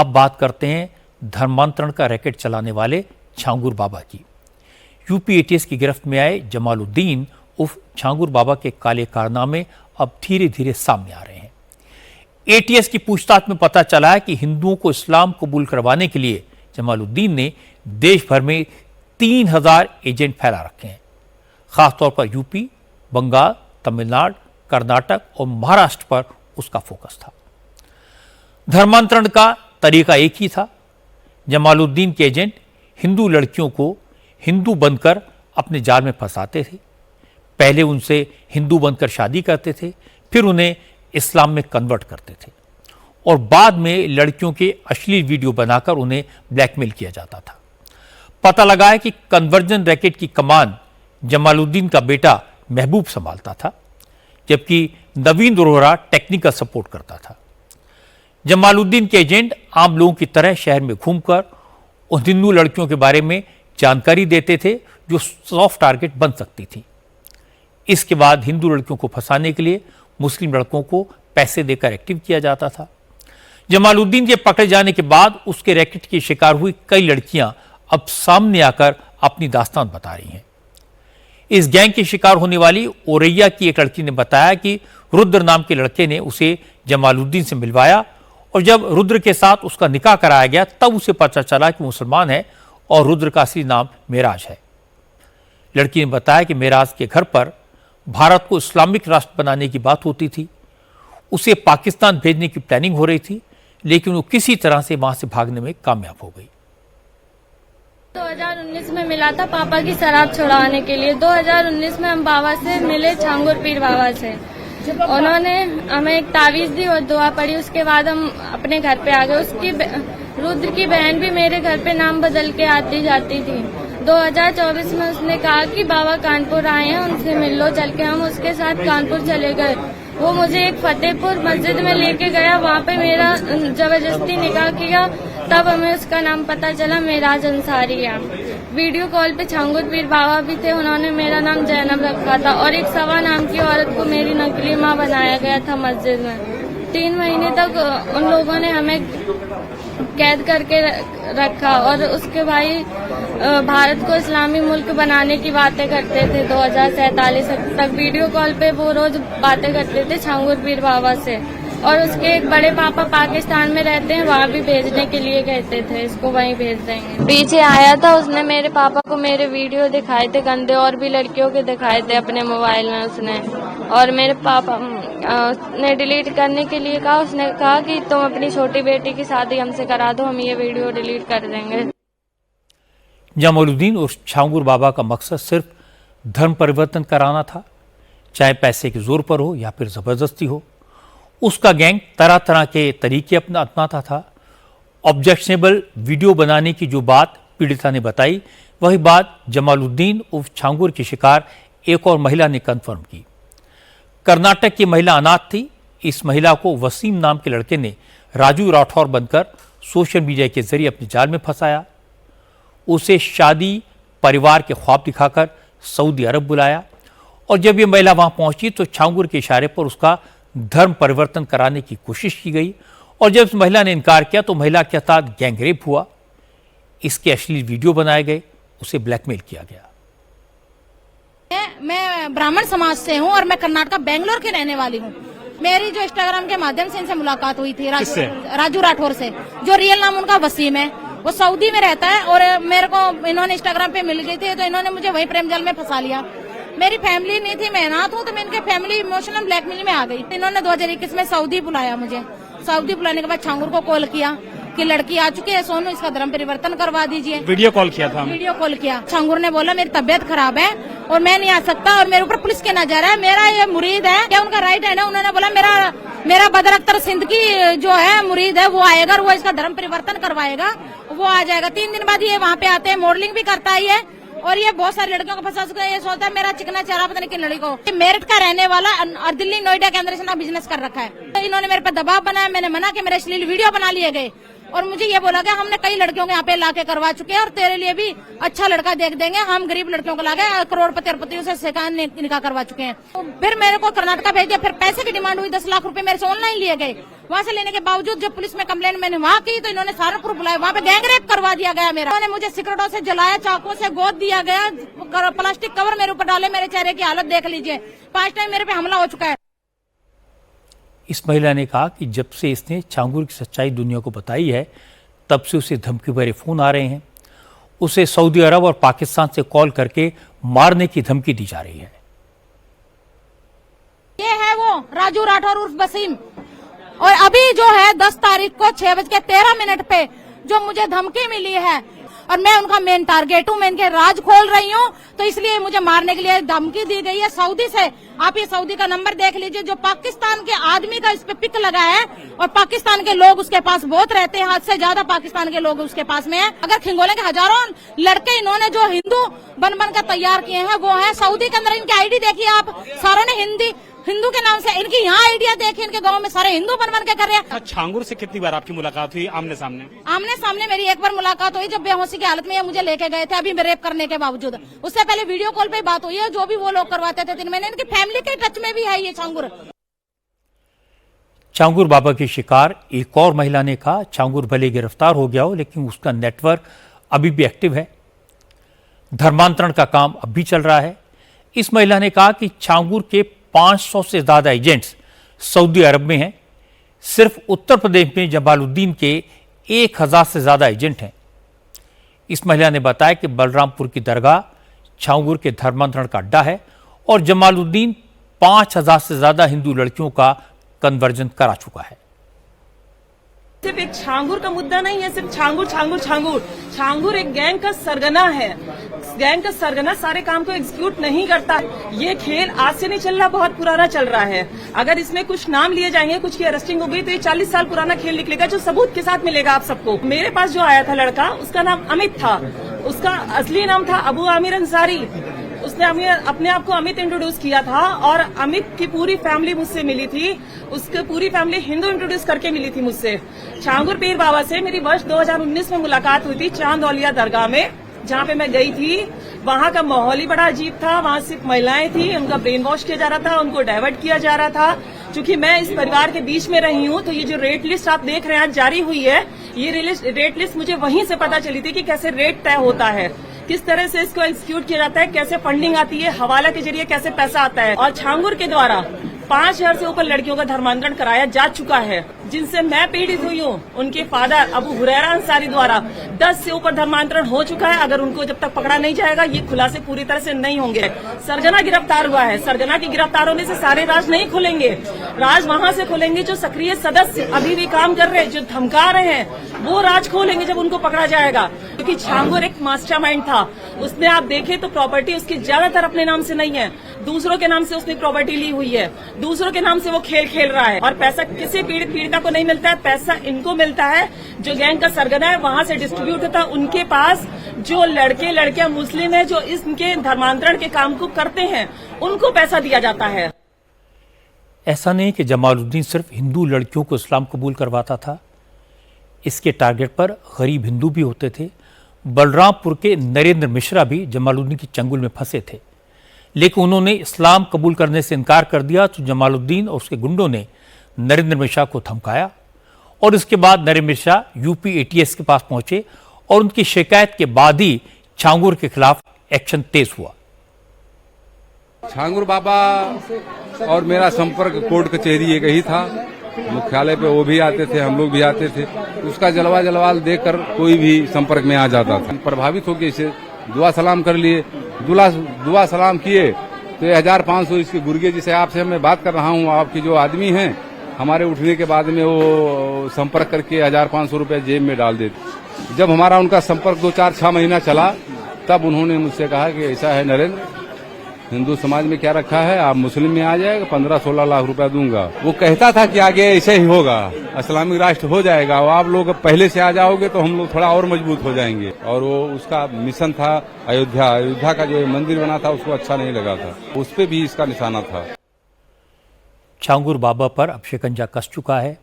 अब बात करते हैं धर्मांतरण का रैकेट चलाने वाले छांगुर बाबा की। यूपी एटीएस की गिरफ्त में आए जमालुद्दीन उर्फ छांगुर बाबा के काले कारनामे अब धीरे धीरे सामने आ रहे हैं। एटीएस की पूछताछ में पता चला है कि हिंदुओं को इस्लाम कबूल करवाने के लिए जमालुद्दीन ने देश भर में 3000 एजेंट फैला रखे हैं। खासतौर पर यूपी, बंगाल, तमिलनाडु, कर्नाटक और महाराष्ट्र पर उसका फोकस था। धर्मांतरण का तरीका एक ही था। जमालुद्दीन के एजेंट हिंदू लड़कियों को हिंदू बनकर अपने जाल में फंसाते थे। पहले उनसे हिंदू बनकर शादी करते थे, फिर उन्हें इस्लाम में कन्वर्ट करते थे और बाद में लड़कियों के अश्लील वीडियो बनाकर उन्हें ब्लैकमेल किया जाता था। पता लगा है कि कन्वर्जन रैकेट की कमान जमालुद्दीन का बेटा महबूब संभालता था, जबकि नवीन रोहरा टेक्निकल सपोर्ट करता था। जमालुद्दीन के एजेंट आम लोगों की तरह शहर में घूमकर उन हिंदू लड़कियों के बारे में जानकारी देते थे जो सॉफ्ट टारगेट बन सकती थी। इसके बाद हिंदू लड़कियों को फंसाने के लिए मुस्लिम लड़कों को पैसे देकर एक्टिव किया जाता था। जमालुद्दीन के पकड़े जाने के बाद उसके रैकेट की शिकार हुई कई लड़कियां अब सामने आकर अपनी दास्तान बता रही हैं। इस गैंग की शिकार होने वाली औरैया की एक लड़की ने बताया कि रुद्र नाम के लड़के ने उसे जमालुद्दीन से मिलवाया और जब रुद्र के साथ उसका निकाह कराया गया तब उसे पता चला कि मुसलमान है और रुद्र का असली नाम मेराज है। लड़की ने बताया कि मेराज के घर पर भारत को इस्लामिक राष्ट्र बनाने की बात होती थी। उसे पाकिस्तान भेजने की प्लानिंग हो रही थी, लेकिन वो किसी तरह से वहां से भागने में कामयाब हो गई। 2019 में मिला था पापा की शराब छुड़ाने के लिए। 2019 में हम बाबा से मिले, छांगुर पीर बाबा से। उन्होंने हमें एक तावीज दी और दुआ पड़ी। उसके बाद हम अपने घर पे आ गए। उसकी रुद्र की बहन भी मेरे घर पे नाम बदल के आती जाती थी। 2024 में उसने कहा कि बाबा कानपुर आए हैं, उनसे मिल लो चल के। हम उसके साथ कानपुर चले गए। वो मुझे एक फतेहपुर मस्जिद में लेके गया, वहाँ पे मेरा जबरदस्ती निकाह किया। तब हमें उसका नाम पता चला, मेराज अंसारिया। वीडियो कॉल पे छांगुर पीर बाबा भी थे, उन्होंने मेरा नाम जैनब रखा था और एक सवा नाम की औरत को मेरी नकली माँ बनाया गया था मस्जिद में। 3 महीने तक उन लोगों ने हमें कैद करके रखा और उसके भाई भारत को इस्लामी मुल्क बनाने की बातें करते थे। 2047 तक वीडियो कॉल पे वो रोज बातें करते थे छांगुर पीर बाबा से। और उसके एक बड़े पापा पाकिस्तान में रहते हैं, वहाँ भी भेजने के लिए कहते थे इसको वहीं भेज देंगे। पीछे आया था, उसने मेरे पापा को मेरे वीडियो दिखाए थे गंदे, और भी लड़कियों के दिखाए थे अपने मोबाइल में उसने। और मेरे पापा ने डिलीट करने के लिए कहा। उसने कहा कि तुम अपनी छोटी बेटी की शादी हमसे करा दो, हम ये वीडियो डिलीट कर देंगे। जमालुद्दीन और छांगुर बाबा का मकसद सिर्फ धर्म परिवर्तन कराना था, चाहे पैसे के जोर पर हो या फिर जबरदस्ती हो। उसका गैंग तरह तरह के तरीके अपनाता था। ऑब्जेक्शनेबल वीडियो बनाने की जो बात पीड़िता ने बताई, वही बात जमालुद्दीन उर्फ छांगुर की शिकार एक और महिला ने कंफर्म की। कर्नाटक की महिला अनाथ थी। इस महिला को वसीम नाम के लड़के ने राजू राठौर बनकर सोशल मीडिया के जरिए अपने जाल में फंसाया। उसे शादी, परिवार के ख्वाब दिखाकर सऊदी अरब बुलाया और जब यह महिला वहां पहुंची तो छांगुर के इशारे पर उसका धर्म परिवर्तन कराने की कोशिश की गई और जब उस महिला ने इनकार किया तो महिला के साथ गैंगरेप हुआ। इसके अश्लील वीडियो बनाए गए, उसे ब्लैकमेल किया गया। मैं ब्राह्मण समाज से हूँ और मैं कर्नाटक बेंगलोर की रहने वाली हूँ। मेरी जो इंस्टाग्राम के माध्यम से इनसे मुलाकात हुई थी राजू राठौर से, जो रियल नाम उनका वसीम है। वो सऊदी में रहता है और मेरे को इन्होंने इंस्टाग्राम पे मिल गई थी तो इन्होंने मुझे वही प्रेम जाल में फंसा लिया। मेरी फैमिली नहीं थी, मैं अनाथ हूँ, तो मैं इनके फैमिली इमोशनल ब्लैकमेल में आ गई। इन्होंने 2021 में सऊदी बुलाया मुझे। सऊदी बुलाने के बाद छांगुर को कॉल किया कि लड़की आ चुकी है सोनू, इसका धर्म परिवर्तन करवा दीजिए। वीडियो कॉल किया था। वीडियो कॉल किया। छांगुर ने बोला मेरी तबियत खराब है और मैं नहीं आ सकता और मेरे ऊपर पुलिस की नजर है, मेरा ये मुरीद है, क्या उनका राइट हैंड है। उन्होंने बोला मेरा बदर अख्तर सिंध की जो है मुरीद है वो आएगा और वो इसका धर्म परिवर्तन करवाएगा, वो आ जाएगा। 3 दिन बाद ये वहाँ पे आते हैं, मॉडलिंग भी करता है और ये बहुत सारी लड़कियों को फंसा सकता है। ये सोचता है मेरा चिकना चेहरा पता नहीं किन लड़की को। मेरठ का रहने वाला और दिल्ली नोएडा के अंदर इसने बिजनेस कर रखा है। तो इन्होंने मेरे पे दबाव बनाया, मैंने मना कि मेरे अश्लील वीडियो बना लिए गए और मुझे ये बोला गया हमने कई लड़कियों के यहाँ पे लाके करवा चुके हैं और तेरे लिए भी अच्छा लड़का देख देंगे, हम गरीब लड़कियों को लाके करोड़पति अरबपतियों से सेकान निकाह करवा चुके हैं। तो फिर मेरे को कर्नाटका भेज दिया, फिर पैसे की डिमांड हुई, 10 लाख रुपए मेरे से ऑनलाइन लिए गए। वहाँ से लेने के बावजूद जब पुलिस में कंप्लेंट मैंने वहाँ की तो इन्होंने सारा प्रूफ बुलाया, वहाँ पे गैंग रेप करवा दिया गया मेरा। उन्होंने मुझे सिगरेटों से जलाया, चाकू से गोद दिया गया, प्लास्टिक कवर मेरे ऊपर डाले, मेरे चेहरे की हालत देख लीजिए, 5 टाइम मेरे पे हमला हो चुका है। इस महिला ने कहा कि जब से इसने छांगुर की सच्चाई दुनिया को बताई है तब से उसे धमकी भरे फोन आ रहे हैं। उसे सऊदी अरब और पाकिस्तान से कॉल करके मारने की धमकी दी जा रही है। ये है वो राजू राठौर उर्फ वसीम, और अभी जो है 10 तारीख को 6:13 पे जो मुझे धमकी मिली है और मैं उनका मेन टारगेट हूँ, मैं इनके राज खोल रही हूँ, तो इसलिए मुझे मारने के लिए धमकी दी गई है सऊदी से। आप ये सऊदी का नंबर देख लीजिए, जो पाकिस्तान के आदमी का इस पे पिक लगा है और पाकिस्तान के लोग उसके पास बहुत रहते हैं, हद से ज्यादा पाकिस्तान के लोग उसके पास में है। अगर खिंगोले के हजारों लड़के इन्होंने जो हिंदू बन कर तैयार किए हैं वो है सऊदी के अंदर। इनकी आईडी देखिए आप, सारों ने हिंदू के नाम से इनकी यहाँ आइडिया देखिए, इनके गांव में सारे हिंदू बन के कर रहे हैं। छांगुर से कितनी बार आपकी मुलाकात हुई आमने सामने? आमने सामने मेरी एक बार मुलाकात हुई जब बेहोशी की हालत में ये मुझे लेके गए थे, अभी रेप करने के बावजूद। उससे पहले वीडियो कॉल पे बात हुई है, जो भी वो लोग करवाते थे 3 महीने। इनकी फैमिली के टच में भी है ये छांगुर बाबा की शिकार एक और महिला ने कहा छांगुर भले गिरफ्तार हो गया हो लेकिन उसका नेटवर्क अभी भी एक्टिव है, धर्मांतरण का काम अब भी चल रहा है। इस महिला ने कहा कि छांगुर के 500 से ज्यादा एजेंट्स सऊदी अरब में हैं। सिर्फ उत्तर प्रदेश में जमालुद्दीन के 1000 से ज्यादा एजेंट हैं। इस महिला ने बताया कि बलरामपुर की दरगाह छांगुर के धर्मांतरण का अड्डा है और जमालुद्दीन 5000 से ज्यादा हिंदू लड़कियों का कन्वर्जन करा चुका है। सिर्फ एक छांगुर का मुद्दा नहीं है, सिर्फ छांगुर एक गैंग का सरगना है। गैंग का सरगना सारे काम को एग्जीक्यूट नहीं करता। ये खेल आज से नहीं चल रहा, बहुत पुराना चल रहा है। अगर इसमें कुछ नाम लिए जाएंगे, कुछ की अरेस्टिंग हो गई तो ये 40 साल पुराना खेल निकलेगा, जो सबूत के साथ मिलेगा आप सबको। मेरे पास जो आया था लड़का, उसका नाम अमित था, उसका असली नाम था अबू आमिर अंसारी। उसने अपने आप को अमित इंट्रोड्यूस किया था और अमित की पूरी फैमिली मुझसे मिली थी, उसकी पूरी फैमिली हिंदू इंट्रोड्यूस करके मिली थी मुझसे। छांगुर पीर बाबा से मेरी वर्ष 2019 में मुलाकात हुई थी चांदौलिया दरगाह में, जहाँ पे मैं गई थी। वहाँ का माहौल ही बड़ा अजीब था, वहाँ सिर्फ महिलाएं थी, उनका ब्रेन वॉश किया जा रहा था, उनको डाइवर्ट किया जा रहा था। क्योंकि मैं इस परिवार के बीच में रही हूँ, तो ये जो रेट लिस्ट आप देख रहे हैं जारी हुई है, ये रेट लिस्ट मुझे वहीं से पता चली थी कि कैसे रेट तय होता है, किस तरह से इसको एग्जीक्यूट किया जाता है, कैसे फंडिंग आती है, हवाला के जरिए कैसे पैसा आता है। और छांगुर के द्वारा 5000 से ऊपर लड़कियों का धर्मांतरण कराया जा चुका है, जिनसे मैं पीड़ित हुई हूँ। उनके फादर अबू हुरैरा अंसारी द्वारा 10 से ऊपर धर्मांतरण हो चुका है। अगर उनको जब तक पकड़ा नहीं जाएगा ये खुलासे पूरी तरह से नहीं होंगे। सरगना गिरफ्तार हुआ है, सरगना की गिरफ्तार होने से सारे राज नहीं खुलेंगे। राज वहाँ से खुलेंगे जो सक्रिय सदस्य अभी भी काम कर रहे हैं, जो धमका रहे हैं, वो राज खोलेंगे जब उनको पकड़ा जाएगा। क्योंकि छांगुर एक मास्टरमाइंड था। उसने आप देखें तो प्रॉपर्टी उसकी ज्यादातर अपने नाम से नहीं है, दूसरों के नाम से उसने प्रॉपर्टी ली हुई है, दूसरों के नाम से वो खेल रहा है। और पैसा किसी पीड़िता को नहीं मिलता है, पैसा इनको मिलता है जो गैंग का सरगना है, वहाँ से डिस्ट्रीब्यूट होता है उनके पास। जो लड़के लड़कियां मुस्लिम है जो इनके धर्मांतरण के काम को करते हैं, उनको पैसा दिया जाता है। ऐसा नहीं कि जमालुद्दीन सिर्फ हिंदू लड़कियों को इस्लाम कबूल करवाता था, इसके टारगेट पर गरीब हिंदू भी होते थे। बलरामपुर के नरेंद्र मिश्रा भी जमालुद्दीन की चंगुल में फंसे थे, लेकिन उन्होंने इस्लाम कबूल करने से इनकार कर दिया तो जमालुद्दीन और उसके गुंडों ने नरेंद्र मिश्रा को धमकाया और इसके बाद नरेंद्र मिश्रा यूपी एटीएस के पास पहुंचे और उनकी शिकायत के बाद ही छांगुर के खिलाफ एक्शन तेज हुआ। छांगुर बाबा और मेरा संपर्क कोर्ट कचहरी एक ही था, मुख्यालय पे वो भी आते थे, हम लोग भी आते थे। उसका जलवाल देखकर कोई भी संपर्क में आ जाता था। प्रभावित होकर इसे दुआ सलाम कर लिए, दुआ सलाम किए तो 1500 इसके गुर्गे जिसे आपसे मैं बात कर रहा हूँ, आपकी जो आदमी हैं, हमारे उठने के बाद में वो संपर्क करके 1500 रुपये जेब में डाल देते। जब हमारा उनका संपर्क 2-4-6 महीना चला तब उन्होंने मुझसे कहा कि ऐसा है नरेंद्र, हिंदू समाज में क्या रखा है, आप मुस्लिम में आ जाएगा, 15-16 लाख रुपया दूंगा। वो कहता था कि आगे ऐसे ही होगा, इस्लामिक राष्ट्र हो जाएगा, और आप लोग पहले से आ जाओगे तो हम लोग थोड़ा और मजबूत हो जाएंगे। और वो उसका मिशन था अयोध्या का जो मंदिर बना था उसको अच्छा नहीं लगा था, उस पर भी इसका निशाना था। छांगुर बाबा पर अब शिकंजा कस चुका है।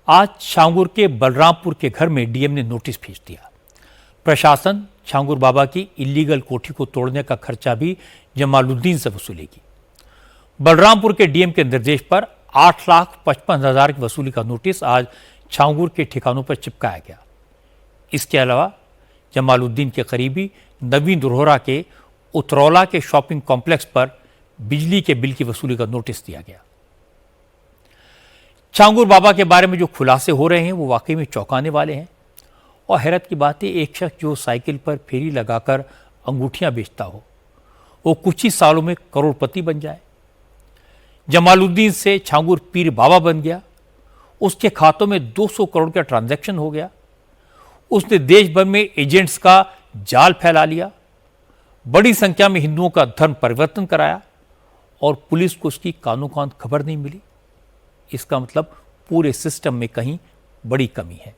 आज छांगुर के बलरामपुर के घर में डीएम ने नोटिस भेज दिया। प्रशासन छांगुर बाबा की इलीगल कोठी को तोड़ने का खर्चा भी जमालुद्दीन से वसूलेगी। बलरामपुर के डीएम के निर्देश पर 8,55,000 की वसूली का नोटिस आज छांगुर के ठिकानों पर चिपकाया गया। इसके अलावा जमालुद्दीन के करीबी नवीन रोहरा के उतरौला के शॉपिंग कॉम्प्लेक्स पर बिजली के बिल की वसूली का नोटिस दिया गया। छांगुर बाबा के बारे में जो खुलासे हो रहे हैं वो वाकई में चौंकाने वाले हैं। और हैरत की बात है, एक शख्स जो साइकिल पर फेरी लगाकर अंगूठियां बेचता हो वो कुछ ही सालों में करोड़पति बन जाए। जमालुद्दीन से छांगुर पीर बाबा बन गया। उसके खातों में 200 करोड़ का ट्रांजैक्शन हो गया। उसने देश भर में एजेंट्स का जाल फैला लिया। बड़ी संख्या में हिंदुओं का धर्म परिवर्तन कराया और पुलिस को उसकी कानो कान खबर नहीं मिली। इसका मतलब पूरे सिस्टम में कहीं बड़ी कमी है।